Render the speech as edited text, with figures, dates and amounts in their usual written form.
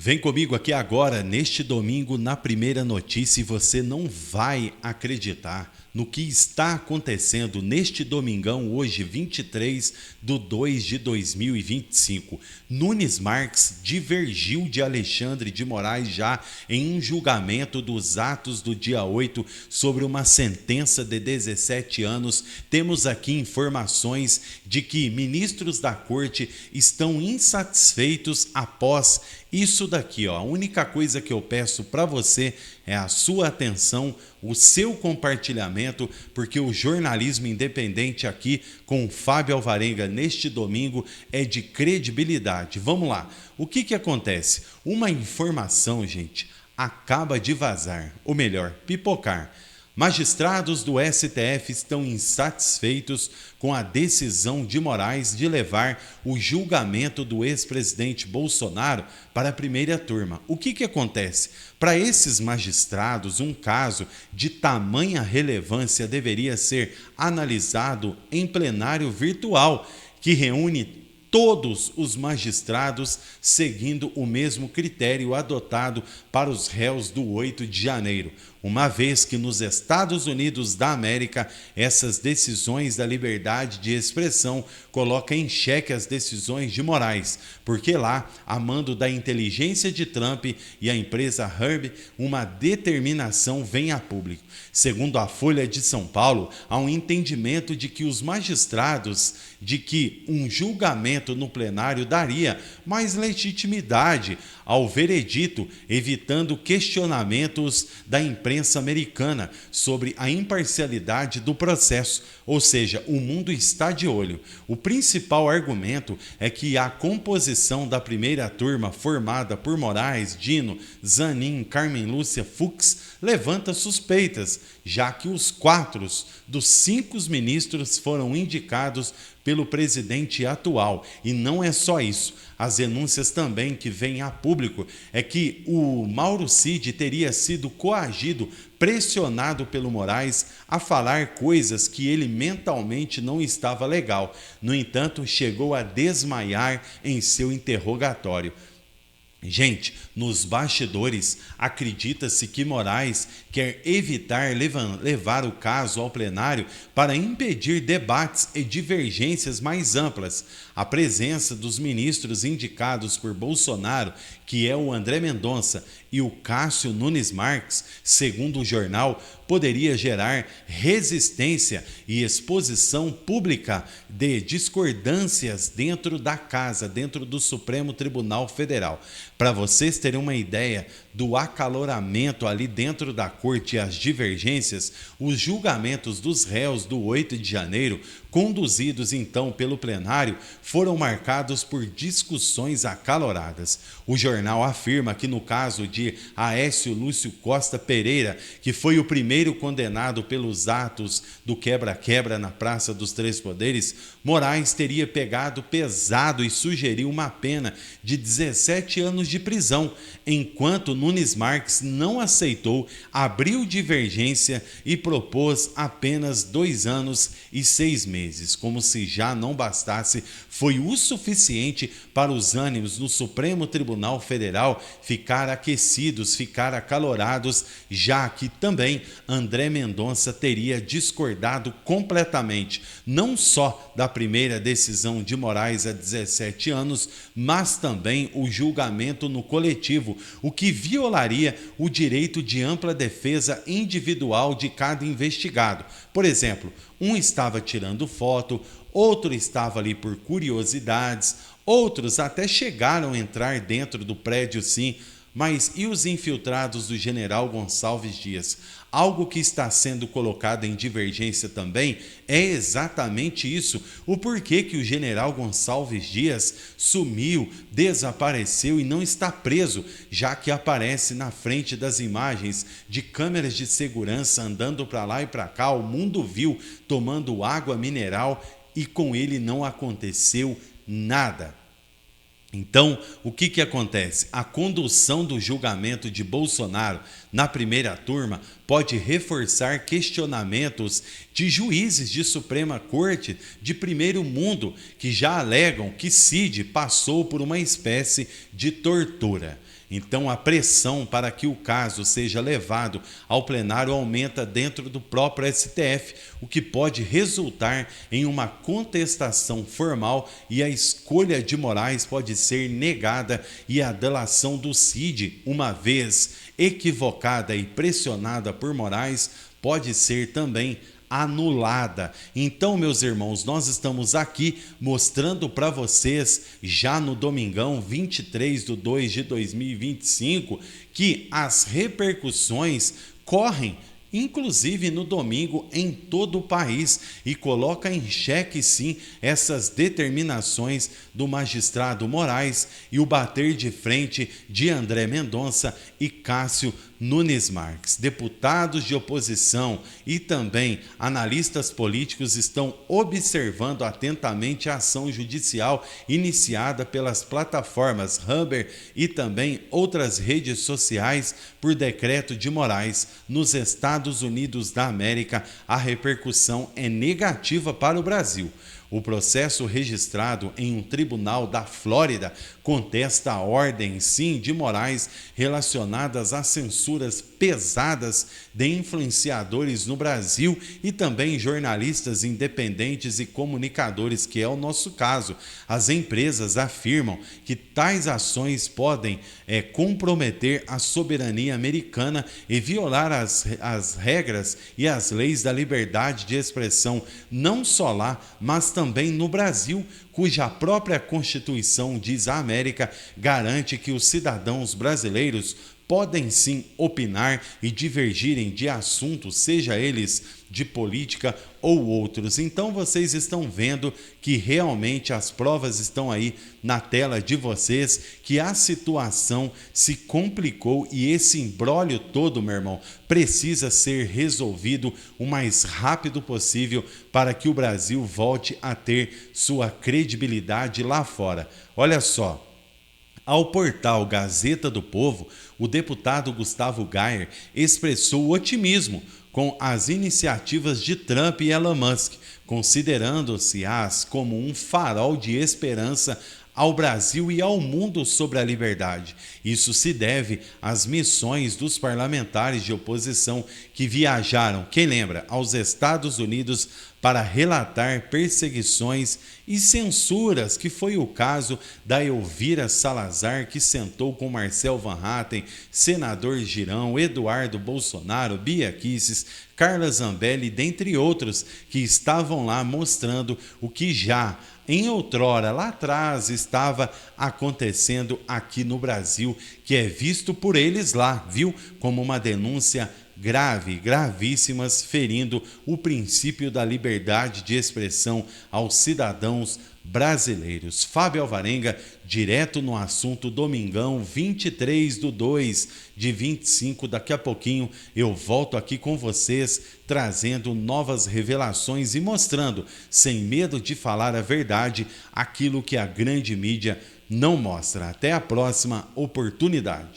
Vem comigo aqui agora, neste domingo, na primeira notícia, e você não vai acreditar no que está acontecendo neste domingão, hoje, 23/2/2025. Nunes Marques divergiu de Alexandre de Moraes já em um julgamento dos atos do dia 8 sobre uma sentença de 17 anos. Temos aqui informações de que ministros da corte estão insatisfeitos após isso daqui, ó. A única coisa que eu peço para você é a sua atenção, o seu compartilhamento, porque o jornalismo independente aqui com o Fábio Alvarenga neste domingo é de credibilidade. Vamos lá. O que acontece? Uma informação, gente, acaba de vazar, ou melhor, pipocar. Magistrados do STF estão insatisfeitos com a decisão de Moraes de levar o julgamento do ex-presidente Bolsonaro para a primeira turma. O que acontece? Para esses magistrados, um caso de tamanha relevância deveria ser analisado em plenário virtual, que reúne todos os magistrados seguindo o mesmo critério adotado para os réus do 8 de janeiro, uma vez que nos Estados Unidos da América essas decisões da liberdade de expressão colocam em xeque as decisões de Moraes, porque lá, a mando da inteligência de Trump e a empresa Herb, uma determinação vem a público. Segundo a Folha de São Paulo, há um entendimento de que os magistrados de que um julgamento no plenário daria mais legitimidade ao veredito, evitando questionamentos da imprensa americana sobre a imparcialidade do processo, ou seja, o mundo está de olho. O principal argumento é que a composição da primeira turma, formada por Moraes, Dino, Zanin, Carmen Lúcia, Fux, levanta suspeitas, já que os 4 dos 5 ministros foram indicados pelo presidente atual. E não é só isso. As denúncias também que vêm a público é que o Mauro Cid teria sido coagido, pressionado pelo Moraes a falar coisas que ele mentalmente não estava legal. No entanto, chegou a desmaiar em seu interrogatório. Gente, nos bastidores, acredita-se que Moraes quer evitar levar o caso ao plenário para impedir debates e divergências mais amplas. A presença dos ministros indicados por Bolsonaro, que é o André Mendonça e o Cássio Nunes Marques, segundo o jornal, poderia gerar resistência e exposição pública de discordâncias dentro da casa, dentro do Supremo Tribunal Federal. Para vocês terem uma ideia do acaloramento ali dentro da corte e as divergências, os julgamentos dos réus do 8 de janeiro, conduzidos então pelo plenário, foram marcados por discussões acaloradas. O jornal afirma que no caso de Aécio Lúcio Costa Pereira, que foi o primeiro condenado pelos atos do quebra-quebra na Praça dos Três Poderes, Moraes teria pegado pesado e sugeriu uma pena de 17 anos de prisão, enquanto Nunes Marques não aceitou, abriu divergência e propôs apenas 2 anos e 6 meses. Como se já não bastasse, foi o suficiente para os ânimos no Supremo Tribunal Federal ficar aquecidos, ficar acalorados, já que também André Mendonça teria discordado completamente, não só da primeira decisão de Moraes há 17 anos, mas também o julgamento no coletivo, o que violaria o direito de ampla defesa individual de cada investigado. Por exemplo, um estava tirando foto, outro estava ali por curiosidades, outros até chegaram a entrar dentro do prédio sim, mas e os infiltrados do general Gonçalves Dias? Algo que está sendo colocado em divergência também é exatamente isso. O porquê que o general Gonçalves Dias sumiu, desapareceu e não está preso, já que aparece na frente das imagens de câmeras de segurança andando para lá e para cá, o mundo viu, tomando água mineral e com ele não aconteceu nada. Então, o que acontece? A condução do julgamento de Bolsonaro na primeira turma pode reforçar questionamentos de juízes de Suprema Corte de primeiro mundo que já alegam que Cid passou por uma espécie de tortura. Então, a pressão para que o caso seja levado ao plenário aumenta dentro do próprio STF, o que pode resultar em uma contestação formal e a escolha de Moraes pode ser negada e a delação do Cid, uma vez equivocada e pressionada por Moraes, pode ser também anulada. Então, meus irmãos, nós estamos aqui mostrando para vocês, já no domingão 23/2/2025, que as repercussões correm inclusive no domingo em todo o país, e coloca em xeque sim essas determinações do magistrado Moraes e o bater de frente de André Mendonça e Cássio Nunes Marques. Deputados de oposição e também analistas políticos estão observando atentamente a ação judicial iniciada pelas plataformas Humber e também outras redes sociais por decreto de Moraes. Nos Estados Unidos da América, a repercussão é negativa para o Brasil. O processo registrado em um tribunal da Flórida contesta a ordem, sim, de Moraes relacionadas a censuras pesadas de influenciadores no Brasil e também jornalistas independentes e comunicadores, que é o nosso caso. As empresas afirmam que tais ações podem comprometer a soberania americana e violar as regras e as leis da liberdade de expressão, não só lá, mas também no Brasil, cuja própria Constituição, diz a América, garante que os cidadãos brasileiros podem sim opinar e divergirem de assuntos, seja eles de política ou outros. Então vocês estão vendo que realmente as provas estão aí na tela de vocês, que a situação se complicou e esse imbróglio todo, meu irmão, precisa ser resolvido o mais rápido possível para que o Brasil volte a ter sua credibilidade lá fora. Olha só. Ao portal Gazeta do Povo, o deputado Gustavo Gayer expressou otimismo com as iniciativas de Trump e Elon Musk, considerando-se-as como um farol de esperança ao Brasil e ao mundo sobre a liberdade. Isso se deve às missões dos parlamentares de oposição que viajaram, quem lembra, aos Estados Unidos para relatar perseguições e censuras, que foi o caso da Elvira Salazar, que sentou com Marcel Van Hatten, senador Girão, Eduardo Bolsonaro, Bia Kicis, Carla Zambelli, dentre outros, que estavam lá mostrando o que já em outrora, lá atrás, estava acontecendo aqui no Brasil, que é visto por eles lá, viu, como uma denúncia grave, gravíssimas, ferindo o princípio da liberdade de expressão aos cidadãos brasileiros. Fábio Alvarenga, direto no assunto, domingão 23/2/25. Daqui a pouquinho eu volto aqui com vocês, trazendo novas revelações e mostrando, sem medo de falar a verdade, aquilo que a grande mídia não mostra. Até a próxima oportunidade.